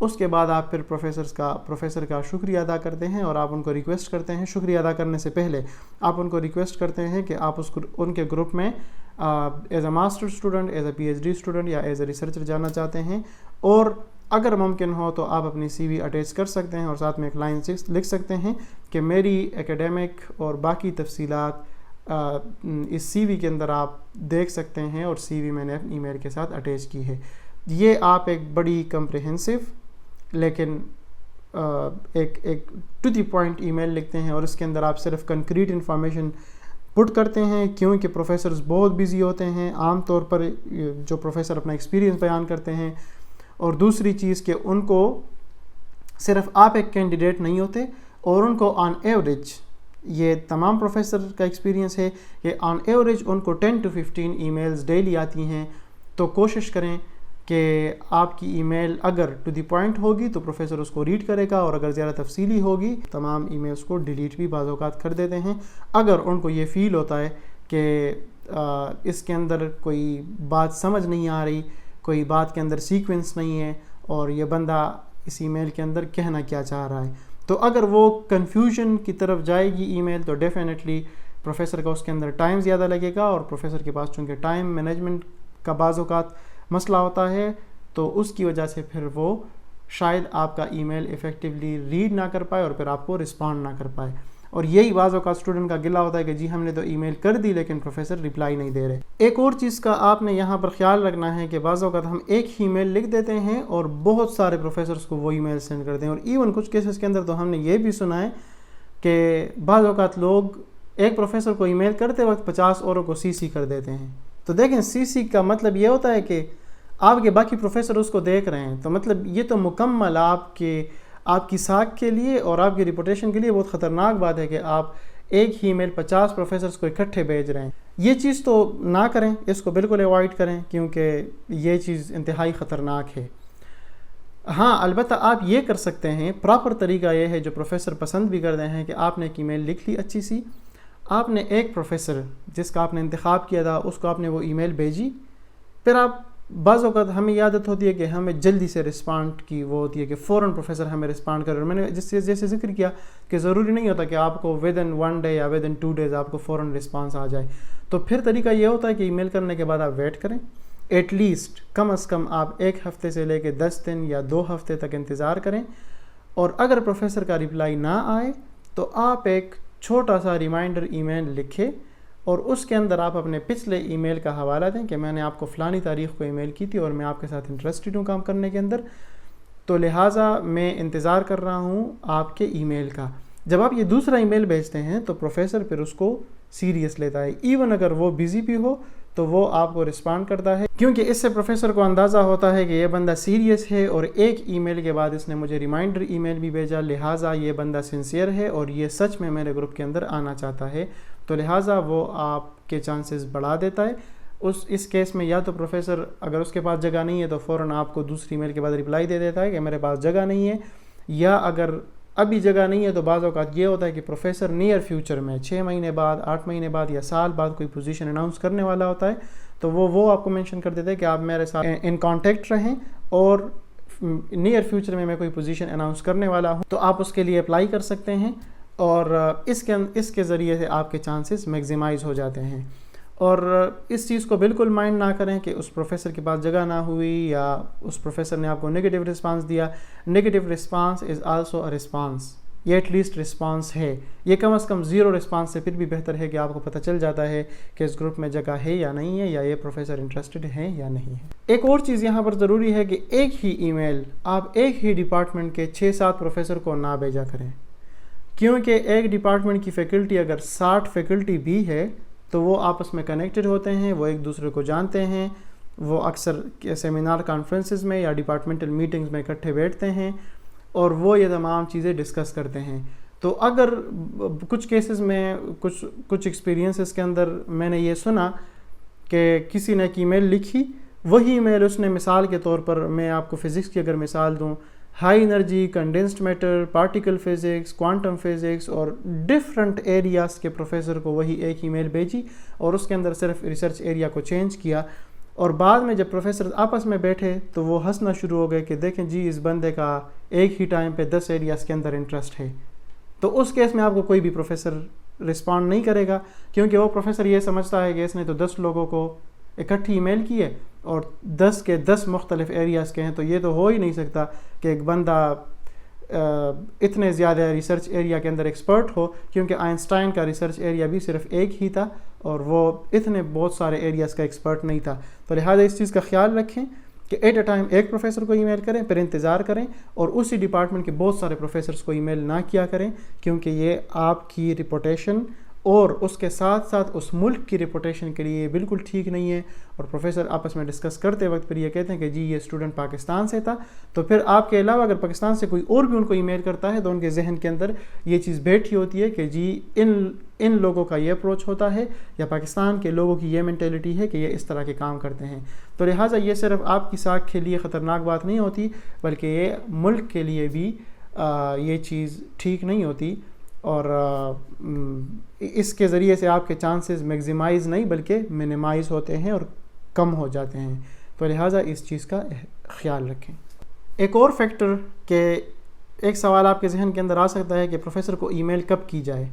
اس کے بعد آپ پھر پروفیسر کا شکریہ ادا کرتے ہیں اور آپ ان کو ریکویسٹ کرتے ہیں. شکریہ ادا کرنے سے پہلے آپ ان کو ریکویسٹ کرتے ہیں کہ آپ ان کے گروپ میں as a master student, as a P H D student یا ایز اے ریسرچر جانا چاہتے ہیں, اور اگر ممکن ہو تو آپ اپنی سی وی اٹیچ کر سکتے ہیں اور ساتھ میں ایک لائن لکھ سکتے ہیں کہ میری ایکیڈیمک اور باقی تفصیلات اس سی وی کے اندر آپ دیکھ سکتے ہیں, اور سی وی میں نے اپنی ای میل کے ساتھ اٹیچ کی ہے. یہ آپ ایک بڑی کمپریہنسو لیکن ایک ٹو دی پوائنٹ ای میل لکھتے ہیں, اور اس کے اندر آپ صرف کنکریٹ انفارمیشن پٹ کرتے ہیں, کیونکہ پروفیسرز بہت بیزی ہوتے ہیں عام طور پر جو پروفیسر اپنا ایکسپیرینس بیان کرتے ہیں. اور دوسری چیز کہ ان کو صرف آپ ایک کینڈیڈیٹ نہیں ہوتے, اور ان کو آن ایوریج, یہ تمام پروفیسر کا ایکسپیرینس ہے کہ آن ایوریج ان کو 10 to 15 ای میلز ڈیلی آتی ہیں. تو کوشش کریں کہ آپ کی ای میل اگر ٹو دی پوائنٹ ہوگی تو پروفیسر اس کو ریڈ کرے گا, اور اگر زیادہ تفصیلی ہوگی تمام ای میلز کو ڈیلیٹ بھی بعض اوقات کر دیتے ہیں اگر ان کو یہ فیل ہوتا ہے کہ اس کے اندر کوئی بات سمجھ نہیں آ رہی, کوئی بات کے اندر سیکوینس نہیں ہے, اور یہ بندہ اس ای میل کے اندر کہنا کیا چاہ رہا ہے. تو اگر وہ کنفیوژن کی طرف جائے گی ای میل تو ڈیفینیٹلی پروفیسر کا اس کے اندر ٹائم زیادہ لگے گا, اور پروفیسر کے پاس چونکہ ٹائم مینجمنٹ کا بعض اوقات مسئلہ ہوتا ہے تو اس کی وجہ سے پھر وہ شاید آپ کا ای میل ایفیکٹولی ریڈ نہ کر پائے اور پھر آپ کو رسپانڈ نہ کر پائے. اور یہی بعض اوقات اسٹوڈنٹ کا گلہ ہوتا ہے کہ جی ہم نے تو ای میل کر دی لیکن پروفیسر رپلائی نہیں دے رہے. ایک اور چیز کا آپ نے یہاں پر خیال رکھنا ہے کہ بعض اوقات ہم ایک ہی میل لکھ دیتے ہیں اور بہت سارے پروفیسرز کو وہ ای میل سینڈ کرتے ہیں, اور ایون کچھ کیسز کے اندر تو ہم نے یہ بھی سنا ہے کہ بعض اوقات لوگ ایک پروفیسر کو ای میل کرتے وقت 50 اوروں کو سی سی کر دیتے ہیں. تو دیکھیں سی سی کا مطلب یہ ہوتا ہے کہ آپ کے باقی پروفیسر اس کو دیکھ رہے ہیں, تو مطلب یہ تو مکمل آپ کی ساکھ کے لیے اور آپ کی ریپوٹیشن کے لیے بہت خطرناک بات ہے کہ آپ ایک ہی میل 50 پروفیسرز کو اکٹھے بھیج رہے ہیں. یہ چیز تو نہ کریں, اس کو بالکل اوائڈ کریں کیونکہ یہ چیز انتہائی خطرناک ہے. ہاں البتہ آپ یہ کر سکتے ہیں, پراپر طریقہ یہ ہے جو پروفیسر پسند بھی کرتے ہیں کہ آپ نے ایک ای میل لکھ لی اچھی سی, آپ نے ایک پروفیسر جس کا آپ نے انتخاب کیا تھا اس کو آپ نے وہ ای میل بھیجی, پھر آپ بعض اوقات ہمیں عادت ہوتی ہے کہ ہمیں جلدی سے رسپانڈ کی وہ ہوتی ہے کہ فوراً پروفیسر ہمیں رسپانڈ کرے. اور میں نے جیسے ذکر کیا کہ ضروری نہیں ہوتا کہ آپ کو ود ان 1 day یا ود ان 2 days آپ کو فوراً رسپانس آ جائے. تو پھر طریقہ یہ ہوتا ہے کہ ای میل کرنے کے بعد آپ ویٹ کریں, ایٹ لیسٹ کم از کم آپ 1 ہفتے سے لے کے 10 دن یا 2 ہفتے تک انتظار کریں, اور اگر پروفیسر کا رپلائی نہ آئے تو آپ ایک چھوٹا سا ریمائنڈر ای میل لکھیں اور اس کے اندر آپ اپنے پچھلے ای میل کا حوالہ دیں کہ میں نے آپ کو فلانی تاریخ کو ای میل کی تھی اور میں آپ کے ساتھ انٹرسٹڈ ہوں کام کرنے کے اندر, تو لہٰذا میں انتظار کر رہا ہوں آپ کے ای میل کا. جب آپ یہ دوسرا ای میل بھیجتے ہیں تو پروفیسر پھر اس کو سیریس لیتا ہے, ایون اگر وہ بیزی بھی ہو تو وہ آپ کو رسپانڈ کرتا ہے, کیونکہ اس سے پروفیسر کو اندازہ ہوتا ہے کہ یہ بندہ سیریس ہے اور ایک ای میل کے بعد اس نے مجھے ریمائنڈر ای میل بھی بھیجا, لہٰذا یہ بندہ سنسیئر ہے اور یہ سچ میں میرے گروپ کے اندر آنا چاہتا ہے. تو لہٰذا وہ آپ کے چانسز بڑھا دیتا ہے. اس کیس میں یا تو پروفیسر اگر اس کے پاس جگہ نہیں ہے تو فوراً آپ کو دوسری میل کے بعد رپلائی دے دیتا ہے کہ میرے پاس جگہ نہیں ہے, یا اگر ابھی جگہ نہیں ہے تو بعض اوقات یہ ہوتا ہے کہ پروفیسر نیئر فیوچر میں 6 مہینے بعد 8 مہینے بعد یا سال بعد کوئی پوزیشن اناؤنس کرنے والا ہوتا ہے, تو وہ آپ کو مینشن کر دیتے ہیں کہ آپ میرے ساتھ ان کانٹیکٹ رہیں اور نیئر فیوچر میں کوئی پوزیشن اناؤنس کرنے والا ہوں تو آپ اس کے لیے اپلائی کر سکتے ہیں, اور اس کے ذریعے سے آپ کے چانسز میگزیمائز ہو جاتے ہیں. اور اس چیز کو بالکل مائنڈ نہ کریں کہ اس پروفیسر کے پاس جگہ نہ ہوئی یا اس پروفیسر نے آپ کو نیگیٹو رسپانس دیا. Negative response is also a response, یہ ایٹ لیسٹ رسپانس ہے. یہ کم از کم 0 رسپانس سے پھر بھی بہتر ہے کہ آپ کو پتہ چل جاتا ہے کہ اس گروپ میں جگہ ہے یا نہیں ہے, یا یہ پروفیسر انٹرسٹڈ ہیں یا نہیں ہے. ایک اور چیز یہاں پر ضروری ہے کہ ایک ہی ای میل آپ ایک ہی ڈپارٹمنٹ کے 6-7 پروفیسر کو نہ بھیجا کریں, کیونکہ ایک ڈپارٹمنٹ کی فیکلٹی اگر 60 فیکلٹی بھی ہے تو وہ آپس میں کنیکٹڈ ہوتے ہیں, وہ ایک دوسرے کو جانتے ہیں, وہ اکثر سیمینار کانفرنسز میں یا ڈپارٹمنٹل میٹنگز میں اکٹھے بیٹھتے ہیں اور وہ یہ تمام چیزیں ڈسکس کرتے ہیں. تو اگر کچھ کیسز میں کچھ ایکسپیرینسز کے اندر میں نے یہ سنا کہ کسی نے ایک ای میل لکھی, وہی ای میل اس نے مثال کے طور پر میں آپ کو فزکس کی اگر مثال دوں, high energy, condensed matter, particle physics, quantum physics اور ڈفرنٹ ایریاز کے پروفیسر کو وہی ایک ای میل بھیجی اور اس کے اندر صرف ریسرچ ایریا کو چینج کیا, اور بعد میں جب پروفیسر آپس میں بیٹھے تو وہ ہنسنا شروع ہو گئے کہ دیکھیں جی اس بندے کا ایک ہی ٹائم پہ 10 ایریاز کے اندر انٹرسٹ ہے. تو اس کیس میں آپ کو کوئی بھی پروفیسر رسپانڈ نہیں کرے گا، کیونکہ وہ پروفیسر یہ سمجھتا ہے کہ اس نے تو 10 لوگوں کو اکٹھی ای میل کی ہے اور 10 کے 10 مختلف ایریاز کے ہیں، تو یہ تو ہو ہی نہیں سکتا کہ ایک بندہ اتنے زیادہ ریسرچ ایریا کے اندر ایکسپرٹ ہو، کیونکہ آئنسٹائن کا ریسرچ ایریا بھی صرف ایک ہی تھا اور وہ اتنے بہت سارے ایریاز کا ایکسپرٹ نہیں تھا. تو لہٰذا اس چیز کا خیال رکھیں کہ ایٹ اے ٹائم ایک پروفیسر کو ای میل کریں، پھر انتظار کریں اور اسی ڈپارٹمنٹ کے بہت سارے پروفیسرز کو ای میل نہ کیا کریں، کیونکہ یہ آپ کی ریپوٹیشن اور اس کے ساتھ ساتھ اس ملک کی ریپوٹیشن کے لیے بالکل ٹھیک نہیں ہے. اور پروفیسر آپس میں ڈسکس کرتے وقت پھر یہ کہتے ہیں کہ جی یہ اسٹوڈنٹ پاکستان سے تھا، تو پھر آپ کے علاوہ اگر پاکستان سے کوئی اور بھی ان کو ای میل کرتا ہے تو ان کے ذہن کے اندر یہ چیز بیٹھی ہوتی ہے کہ جی ان لوگوں کا یہ اپروچ ہوتا ہے یا پاکستان کے لوگوں کی یہ مینٹیلٹی ہے کہ یہ اس طرح کے کام کرتے ہیں. تو لہٰذا یہ صرف آپ کی ساکھ کے لیے خطرناک بات نہیں ہوتی، بلکہ یہ ملک کے لیے بھی یہ چیز ٹھیک نہیں ہوتی، اور اس کے ذریعے سے آپ کے چانسز میگزیمائز نہیں بلکہ منیمائز ہوتے ہیں اور کم ہو جاتے ہیں. تو لہٰذا اس چیز کا خیال رکھیں. ایک اور فیکٹر کہ ایک سوال آپ کے ذہن کے اندر آ سکتا ہے کہ پروفیسر کو ای میل کب کی جائے.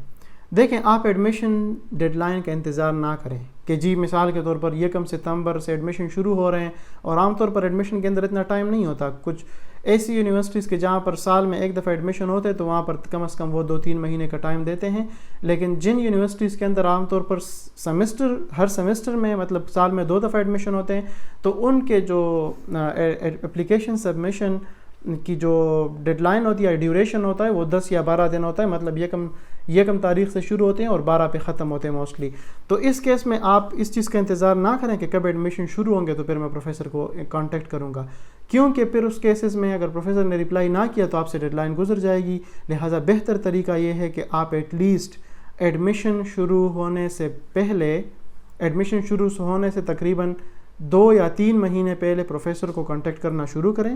دیکھیں آپ ایڈمیشن ڈیڈ لائن کا انتظار نہ کریں کہ جی مثال کے طور پر 1 ستمبر سے ایڈمیشن شروع ہو رہے ہیں، اور عام طور پر ایڈمیشن کے اندر اتنا ٹائم نہیں ہوتا. کچھ ایسی یونیورسٹیز کے جہاں پر سال میں ایک دفعہ ایڈمیشن ہوتے تو وہاں پر کم از کم وہ 2-3 مہینے کا ٹائم دیتے ہیں. لیکن جن یونیورسٹیز کے اندر عام طور پر ہر سیمسٹر میں مطلب سال میں 2 دفعہ ایڈمیشن ہوتے ہیں، تو ان کے جو اپلیکیشن سبمیشن کی جو ڈیڈ لائن ہوتی ہے، ڈیوریشن ہوتا ہے، وہ 10 یا 12 دن ہوتا ہے. مطلب یہ کم تاریخ سے شروع ہوتے ہیں اور 12 پہ ختم ہوتے ہیں موسٹلی. تو اس کیس میں آپ اس چیز کا انتظار نہ کریں کہ کب ایڈمیشن شروع ہوں گے تو پھر میں پروفیسر کو کانٹیکٹ کروں گا، کیونکہ پھر اس کیسز میں اگر پروفیسر نے رپلائی نہ کیا تو آپ سے ڈیڈ لائن گزر جائے گی. لہٰذا بہتر طریقہ یہ ہے کہ آپ ایٹ لیسٹ ایڈمیشن شروع ہونے سے تقریباً 2 یا 3 مہینے پہلے پروفیسر کو کانٹیکٹ کرنا شروع کریں،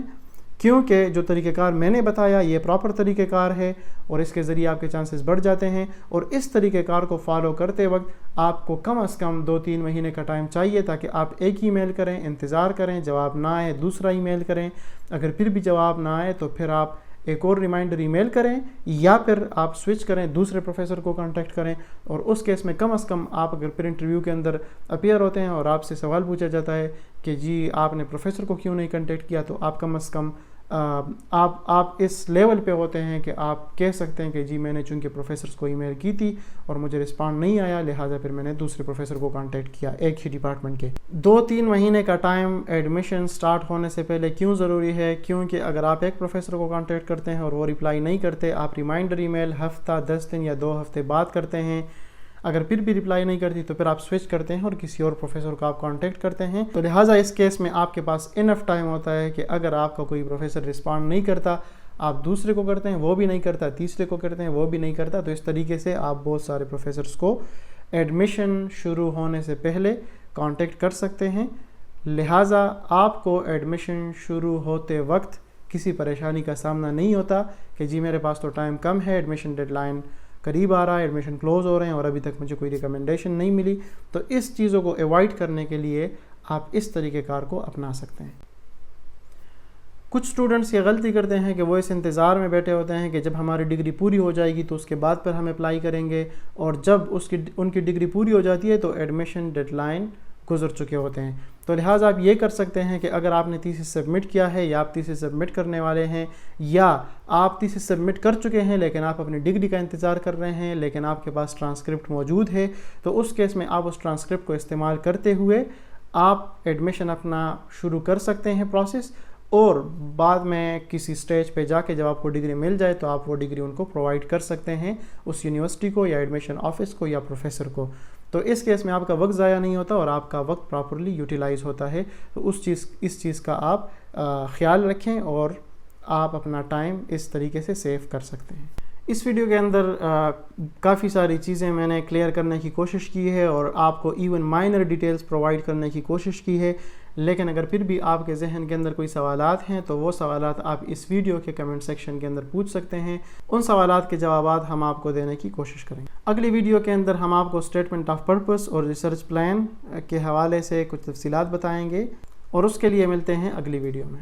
کیونکہ جو طریقہ کار میں نے بتایا یہ پراپر طریقہ کار ہے اور اس کے ذریعے آپ کے چانسز بڑھ جاتے ہیں. اور اس طریقہ کار کو فالو کرتے وقت آپ کو کم از کم 2-3 مہینے کا ٹائم چاہیے تاکہ آپ ایک ای میل کریں، انتظار کریں، جواب نہ آئے دوسرا ای میل کریں، اگر پھر بھی جواب نہ آئے تو پھر آپ ایک اور ریمائنڈر ای میل کریں، یا پھر آپ سوئچ کریں، دوسرے پروفیسر کو کانٹیکٹ کریں. اور اس کیس میں کم از کم آپ اگر پھر انٹرویو کے اندر اپیئر ہوتے ہیں اور آپ سے سوال پوچھا جاتا ہے کہ جی آپ نے پروفیسر کو کیوں نہیں کانٹیکٹ کیا، تو آپ کم از کم آپ اس لیول پہ ہوتے ہیں کہ آپ کہہ سکتے ہیں کہ جی میں نے چونکہ پروفیسرز کو ای میل کی تھی اور مجھے رسپانڈ نہیں آیا، لہٰذا پھر میں نے دوسرے پروفیسر کو کانٹیکٹ کیا ایک ہی ڈپارٹمنٹ کے. 2-3 مہینے کا ٹائم ایڈمیشن سٹارٹ ہونے سے پہلے کیوں ضروری ہے؟ کیونکہ اگر آپ ایک پروفیسر کو کانٹیکٹ کرتے ہیں اور وہ رپلائی نہیں کرتے، آپ ریمائنڈر ای میل ہفتہ 10 دن یا 2 ہفتے بعد کرتے ہیں، اگر پھر بھی رپلائی نہیں کرتی تو پھر آپ سوئچ کرتے ہیں اور کسی اور پروفیسر کو آپ کانٹیکٹ کرتے ہیں. تو لہٰذا اس کیس میں آپ کے پاس انف ٹائم ہوتا ہے کہ اگر آپ کا کوئی پروفیسر رسپانڈ نہیں کرتا، آپ دوسرے کو کرتے ہیں وہ بھی نہیں کرتا، تیسرے کو کرتے ہیں وہ بھی نہیں کرتا. تو اس طریقے سے آپ بہت سارے پروفیسرز کو ایڈمیشن شروع ہونے سے پہلے کانٹیکٹ کر سکتے ہیں. لہٰذا آپ کو ایڈمیشن شروع ہوتے وقت کسی پریشانی کا سامنا نہیں ہوتا کہ جی میرے پاس تو ٹائم کم ہے، ایڈمیشن ڈیڈ لائن قریب آ رہا ہے، ایڈمیشن کلوز ہو رہے ہیں اور ابھی تک مجھے کوئی ریکمنڈیشن نہیں ملی. تو اس چیزوں کو ایوائڈ کرنے کے لیے آپ اس طریقہ کار کو اپنا سکتے ہیں. کچھ اسٹوڈنٹس یہ غلطی کرتے ہیں کہ وہ اس انتظار میں بیٹھے ہوتے ہیں کہ جب ہماری ڈگری پوری ہو جائے گی تو اس کے بعد پھر ہم اپلائی کریں گے، اور جب ان کی ڈگری پوری ہو جاتی ہے تو ایڈمیشن ڈیڈ لائن گزر چکے ہوتے ہیں. تو لہٰذا آپ یہ کر سکتے ہیں کہ اگر آپ نے تھیسس سبمٹ کیا ہے یا آپ تھیسس سبمٹ کرنے والے ہیں یا آپ تھیسس سبمٹ کر چکے ہیں لیکن آپ اپنی ڈگری کا انتظار کر رہے ہیں لیکن آپ کے پاس ٹرانسکرپٹ موجود ہے، تو اس کیس میں آپ اس ٹرانسکرپٹ کو استعمال کرتے ہوئے آپ ایڈمیشن اپنا شروع کر سکتے ہیں پروسیس، اور بعد میں کسی سٹیج پہ جا کے جب آپ کو ڈگری مل جائے تو آپ وہ ڈگری ان کو پرووائڈ کر سکتے ہیں، اس یونیورسٹی کو یا ایڈمیشن آفس کو یا پروفیسر کو. تو اس کیس میں آپ کا وقت ضائع نہیں ہوتا اور آپ کا وقت پراپرلی یوٹیلائز ہوتا ہے. تو اس چیز کا آپ خیال رکھیں اور آپ اپنا ٹائم اس طریقے سے سیو کر سکتے ہیں. اس ویڈیو کے اندر کافی ساری چیزیں میں نے کلیئر کرنے کی کوشش کی ہے اور آپ کو ایون مائنر ڈیٹیلز پرووائڈ کرنے کی کوشش کی ہے، لیکن اگر پھر بھی آپ کے ذہن کے اندر کوئی سوالات ہیں تو وہ سوالات آپ اس ویڈیو کے کمنٹ سیکشن کے اندر پوچھ سکتے ہیں، ان سوالات کے جوابات ہم آپ کو دینے کی کوشش کریں گے۔ اگلی ویڈیو کے اندر ہم آپ کو اسٹیٹمنٹ آف پرپس اور ریسرچ پلان کے حوالے سے کچھ تفصیلات بتائیں گے، اور اس کے لیے ملتے ہیں اگلی ویڈیو میں۔